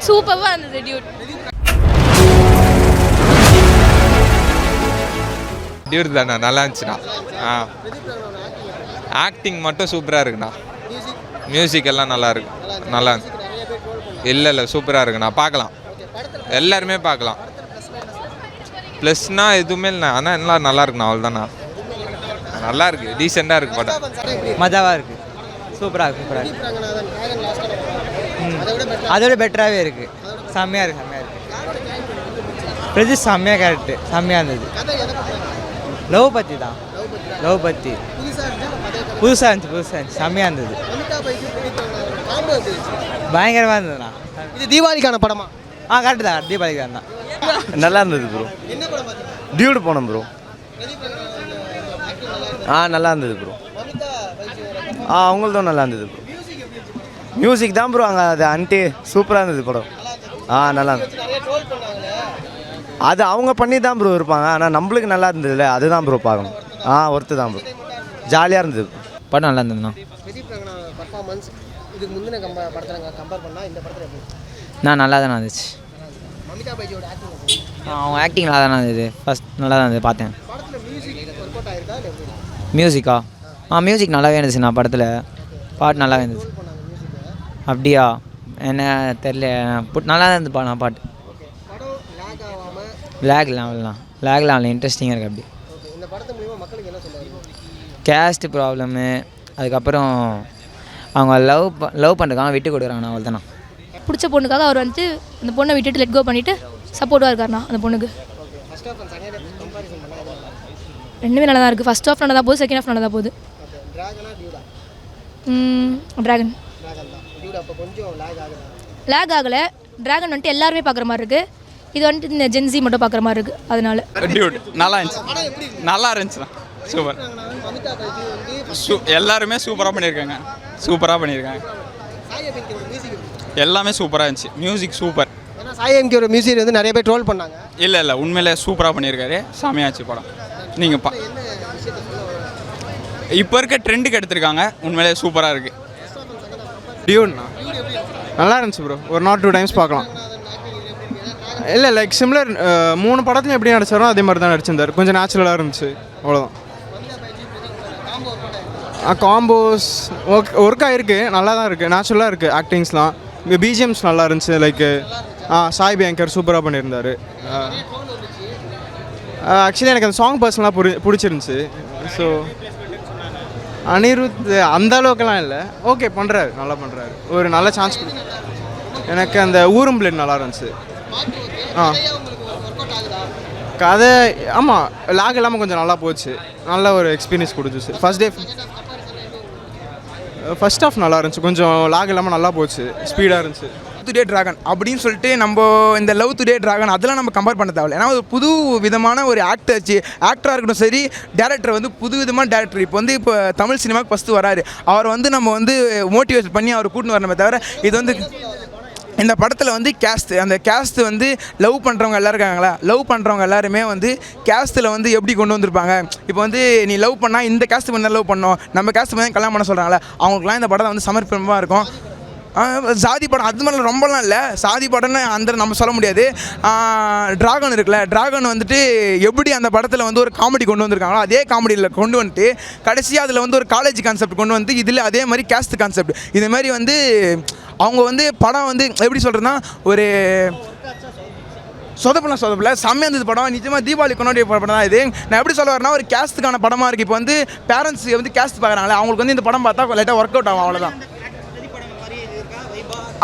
சூப்பராக இருந்தது Dude. Dude தானே, நல்லா இருந்துச்சுண்ணா. ஆக்டிங் மட்டும் சூப்பராக இருக்குண்ணா. மியூசிக் எல்லாம் நல்லா இருக்கு. நல்லா இல்லை சூப்பராக இருக்குண்ணா. பார்க்கலாம், எல்லாருமே பார்க்கலாம். ப்ளஸ்னால் எதுவுமே இல்லை, ஆனால் எல்லாம் நல்லா இருக்குண்ணா. அவ்வளோதாண்ணா, நல்லா இருக்குது, டீசெண்டாக இருக்குது படம். மஜாவாக இருக்குது, சூப்பராக இருக்குது. அதோட பெட்டராகவே இருக்குது, செம்மையாக இருக்குது. பிரஜித் செம்மையாக கேரக்டு, செம்மையாக இருந்தது. லவ் பற்றி தான், லவ் பற்றி புதுசாக இருந்துச்சு, செம்மையாக இருந்தது, பயங்கரமாக இருந்ததுண்ணா. இது தீபாவளிக்கான படமா? கரெக்டு தான், தீபாவளிக்கு தான். நல்லா இருந்தது ப்ரோ. டியூடு போனோம் ப்ரோ. நல்லா இருந்தது ப்ரோ. அவங்களதும் நல்லா இருந்தது ப்ரோ. மியூசிக் தான் ப்ரோ அங்கே அது அன்ட்டு சூப்பராக இருந்தது படம். நல்லா இருந்தது. அது அவங்க பண்ணி தான் ப்ரோ இருப்பாங்க, ஆனால் நம்மளுக்கு நல்லா இருந்ததுல்ல, அதுதான் ப்ரோ பார்க்கணும். ஒர்த்து தான் ப்ரோ, ஜாலியாக இருந்தது. படம் நல்லா இருந்ததுண்ணா. பர்ஃபார்மன்ஸ் இதுக்கு முந்தின படத்தில் கம்பேர் பண்ணால் இந்த படத்தில் எப்படி? நல்லா தானே இருந்துச்சு. மமிதா பைஜியோட ஆக்டிங் அவங்க ஆக்டிங் நல்லா தானே இருந்தது. ஃபஸ்ட் நல்லா தான் இருந்தது, பார்த்தேன். படத்தில் மியூசிக் ஒர்க் அவுட் ஆயிருக்கா இல்லை எப்படி? மியூசிக்கா? மியூசிக் நல்லாவே இருந்துச்சு. நான் படத்தில் பாட்டு நல்லாவே இருந்துச்சு. அப்படியா? என்ன தெரில, நல்லா தான் இருந்துப்பா. நான் பாட்டு படம் லேக் ஆகாமல் லேக்லாம் இன்ட்ரெஸ்டிங்காக இருக்குது. அப்படி இந்த படத்து மூலிமா மக்களுக்கு என்ன சொல்லுவாங்க? கேஸ்ட் ப்ராப்ளமு, அதுக்கப்புறம் அவங்க லவ் பண்ணுறதுக்காக விட்டு கொடுக்குறாங்கண்ணா. அவள் தானே பிடிச்ச பொண்ணுக்காக அவர் வந்துட்டு அந்த பொண்ணை விட்டுட்டு லெட் கோ பண்ணிவிட்டு சப்போர்ட்டாக இருக்காருண்ணா அந்த பொண்ணுக்கு. ரெண்டுமே நல்லா தான் இருக்குது. ஃபர்ஸ்ட் ஹாஃப் நல்லா தான் போகுது, செகண்ட் ஹாஃப் நல்லா தான் போகுது. ட்ராகன் லேக் ஆகலை. ட்ராகன் வந்துட்டு எல்லாருமே பார்க்குற மாதிரி இருக்குது. இது வந்துட்டு இந்த ஜென்சி மட்டும் பார்க்குற மாதிரி இருக்குது. அதனால டியூட் நல்லா இருந்துச்சு, நல்லா இருந்துச்சுண்ணா. சூப்பர், எல்லாருமே சூப்பராக பண்ணியிருக்காங்க. எல்லாமே சூப்பராக இருந்துச்சு. Music super. சாய் எம்கேயோட மியூசிக் வந்து நிறைய பேர் ட்ரோல் பண்ணாங்க. இல்லை உண்மையிலே சூப்பராக பண்ணியிருக்காரு. செமையாச்சு படம். நீங்கள் இப்போ இருக்க ட்ரெண்டுக்கு எடுத்திருக்காங்க. உண்மையிலே சூப்பராக இருக்குது. டியூட்ண்ணா நல்லா இருந்துச்சு ப்ரோ. ஒரு நாட் 2 டைம்ஸ் பார்க்கலாம். இல்லை லைக் சிமிலர் 3 படத்துலையும் எப்படி நடிச்சாரோ அதே மாதிரி தான் நடிச்சிருந்தார். கொஞ்சம் நேச்சுரலாக இருந்துச்சு, அவ்வளோதான். காம்போஸ் ஒர்க் ஆகிருக்கு, நல்லா தான் இருக்குது, நேச்சுரலாக இருக்குது. ஆக்டிங்ஸ்லாம் பிஜிஎம்ஸ் நல்லா இருந்துச்சு. லைக்கு சாய் பேங்கர் சூப்பராக பண்ணியிருந்தார். ஆக்சுவலி எனக்கு அந்த சாங் பர்சனலாக பிடிச்சிருந்துச்சு. ஸோ அனிருத் அந்த அளவுக்குலாம் இல்லை, ஓகே பண்ணுறாரு, நல்லா பண்ணுறாரு. ஒரு நல்ல சான்ஸ் கொடு. எனக்கு அந்த ஊரும் பிளேட் நல்லா இருந்துச்சு. கதை ஆமாம் லாக் இல்லாமல் கொஞ்சம் நல்லா போச்சு. நல்ல ஒரு எக்ஸ்பீரியன்ஸ் கொடுத்துச்சு. ஃபர்ஸ்ட் ஹாஃப் நல்லா இருந்துச்சு, கொஞ்சம் லாக் இல்லாமல் நல்லா போச்சு, ஸ்பீடாக இருந்துச்சு. டுடே டிராகன் அப்படின்னு சொல்லிட்டு நம்ம இந்த லவ் டுடே டிராகன் அதெல்லாம் நம்ம கம்பேர் பண்ண தேவையில்லை. ஏன்னா ஒரு புது விதமான ஒரு ஆக்டராக இருக்கட்டும் சரி, டேரக்டர் வந்து புது விதமான டேரக்டர். இப்போ தமிழ் சினிமாவுக்கு ஃபஸ்ட்டு வராரு. அவர் வந்து நம்ம வந்து மோட்டிவேட் பண்ணி அவர் கூட்டின்னு வரணுமே தவிர, இது வந்து இந்த படத்தில் வந்து அந்த கேஸ்ட் வந்து லவ் பண்ணுறவங்க எல்லோரும் இருக்காங்களா, லவ் பண்ணுறவங்க எல்லாருமே வந்து கேஸ்ட்டில் வந்து எப்படி கொண்டு வந்திருப்பாங்க. இப்போ வந்து நீ லவ் பண்ணால் இந்த கேஸ்ட் பண்ண லவ் பண்ணோம், நம்ம கேஸ்ட் பண்ணி கல்யாணம் பண்ண சொல்கிறாங்களே, அவங்களுக்குலாம் இந்த படம் வந்து சமர்ப்பணமாக இருக்கும். சாதி படம் அது மாதிரிலாம் ரொம்பலாம் இல்லை. சாதி படம்னு அந்த நம்ம சொல்ல முடியாது. டிராகன் இருக்குல்ல, டிராகன் வந்துட்டு எப்படி அந்த படத்தில் வந்து ஒரு காமெடி கொண்டு வந்திருக்காங்களோ அதே காமெடியில் கொண்டு வந்துட்டு கடைசியாக அதில் வந்து ஒரு காலேஜ் கான்செப்ட் கொண்டு வந்து இதில் அதே மாதிரி கேஸ்ட் கான்செப்ட் இதே மாதிரி வந்து அவங்க வந்து படம் வந்து எப்படி சொல்கிறதுனா ஒரு சொதப்பல செம்மையாக இருந்தது படம். நிச்சயமாக தீபாவளி கொண்டாடி படம் தான் இது. நான் எப்படி சொல்ல வரேன்னா ஒரு கேஸ்ட்டுக்கான படமாக இருக்குது. இப்போ வந்து பேரண்ட்ஸ் வந்து கேஸ்ட் பார்க்குறாங்களே, அவங்களுக்கு வந்து இந்த படம் பார்த்தா லைட்டாக ஒர்க் அவுட் ஆகும், அவ்வளோதான்.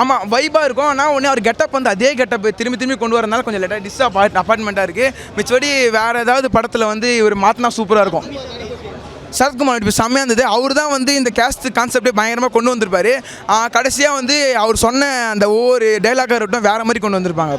ஆமாம் வைபாக இருக்கும். ஆனால் ஒன்று அவர் கெட்டப் வந்து அதே கெட்டப் திரும்பி கொண்டு வரதுனால கொஞ்சம் லைட்டாக அப்பார்ட்மெண்ட்டாக இருக்குது. மிச்சபடி வேறு ஏதாவது படத்தில் வந்து இவர் மாற்றினா சூப்பராக இருக்கும். சரத்குமார் இப்போ செம்மையாக இருந்தது. அவர் தான் வந்து இந்த கேஸ்ட் கான்செப்டே பயங்கரமாக கொண்டு வந்திருப்பார். கடைசியாக வந்து அவர் சொன்ன அந்த ஒவ்வொரு டைலாக்காக இருக்கட்டும் வேறு மாதிரி கொண்டு வந்திருப்பாங்க.